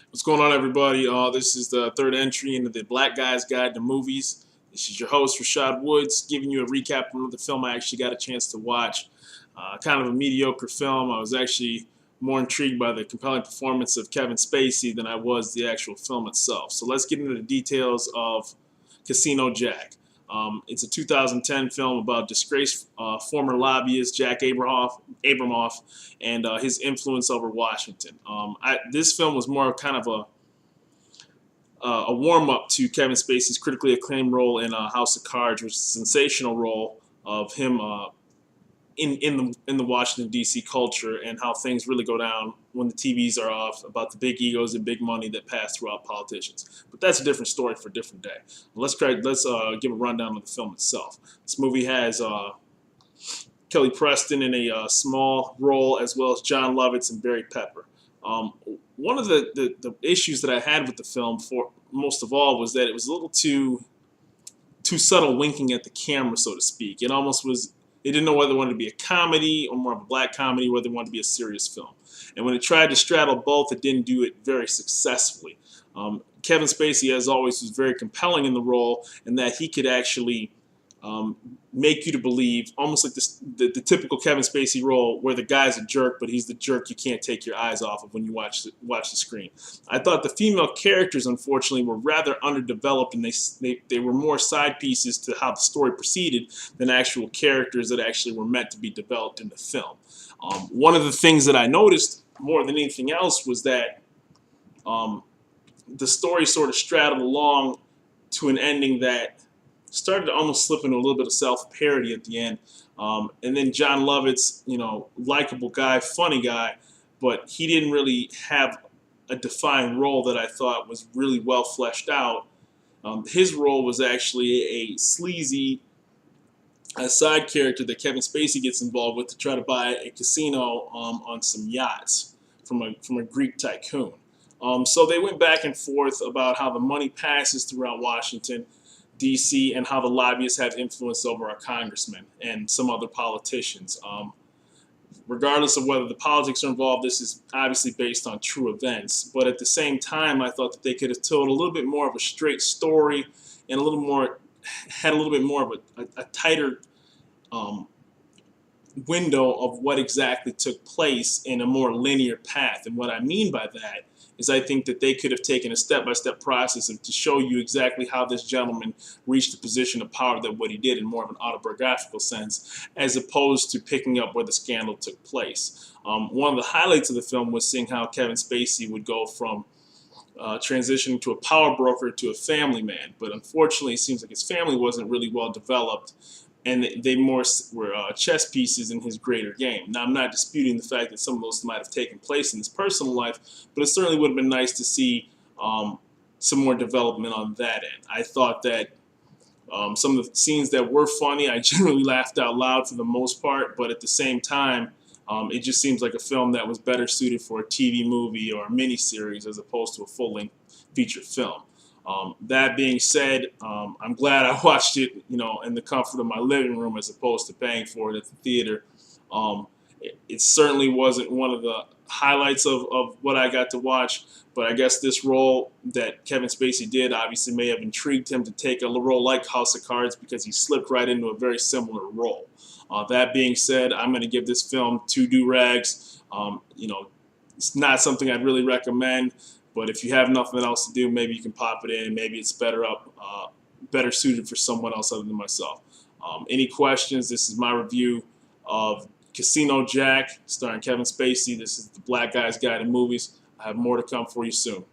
What's going on, everybody? This is the third entry into the Black Guy's Guide to Movies. This is your host, Rashad Woods, giving you a recap of another film I actually got a chance to watch. Kind of a mediocre film. I was actually more intrigued by the compelling performance of Kevin Spacey than I was the actual film itself. So let's get into the details of Casino Jack. It's a 2010 film about disgraced former lobbyist Jack Abramoff and his influence over Washington. This film was more kind of a warm up to Kevin Spacey's critically acclaimed role in House of Cards, which is a sensational role of him in the Washington D.C. culture and how things really go down when the TVs are off, about the big egos and big money that pass throughout politicians. But that's a different story for a different day. Let's give a rundown of the film itself. This movie has Kelly Preston in a small role, as well as John Lovitz and Barry Pepper. One of the issues that I had with the film, for most of all, was that it was a little too subtle winking at the camera, so to speak. It almost was. They didn't know whether it wanted to be a comedy or more of a black comedy, whether it wanted to be a serious film. And when it tried to straddle both, it didn't do it very successfully. Kevin Spacey, as always, was very compelling in the role, and that he could actually make you to believe, almost like the typical Kevin Spacey role, where the guy's a jerk, but he's the jerk you can't take your eyes off of when you watch the screen. I thought the female characters, unfortunately, were rather underdeveloped, and they were more side pieces to how the story proceeded than actual characters that actually were meant to be developed in the film. One of the things that I noticed more than anything else was that the story sort of straddled along to an ending that started to almost slip into a little bit of self-parody at the end. And then John Lovitz, likable guy, funny guy, but he didn't really have a defined role that I thought was really well fleshed out. His role was actually a sleazy side character that Kevin Spacey gets involved with to try to buy a casino on some yachts from a Greek tycoon. So they went back and forth about how the money passes throughout Washington, D.C., and how the lobbyists have influence over our congressmen and some other politicians. Regardless of whether the politics are involved, this is obviously based on true events. But at the same time, I thought that they could have told a little bit more of a straight story and had a little bit more of a tighter window of what exactly took place in a more linear path. And what I mean by that is I think that they could have taken a step-by-step process to show you exactly how this gentleman reached the position of power that what he did in more of an autobiographical sense, as opposed to picking up where the scandal took place. One of the highlights of the film was seeing how Kevin Spacey would go from transitioning to a power broker to a family man. But unfortunately, it seems like his family wasn't really well developed, and they more were chess pieces in his greater game. Now, I'm not disputing the fact that some of those might have taken place in his personal life, but it certainly would have been nice to see some more development on that end. I thought that some of the scenes that were funny, I generally laughed out loud for the most part, but at the same time, it just seems like a film that was better suited for a TV movie or a miniseries as opposed to a full-length feature film. That being said, I'm glad I watched it, in the comfort of my living room as opposed to paying for it at the theater. It certainly wasn't one of the highlights of what I got to watch, but I guess this role that Kevin Spacey did obviously may have intrigued him to take a role like House of Cards, because he slipped right into a very similar role. That being said, I'm going to give this film 2 do-rags. It's not something I'd really recommend, but if you have nothing else to do, maybe you can pop it in. Maybe it's better suited for someone else other than myself. Any questions? This is my review of Casino Jack, starring Kevin Spacey. This is the Black Guy's Guide to Movies. I have more to come for you soon.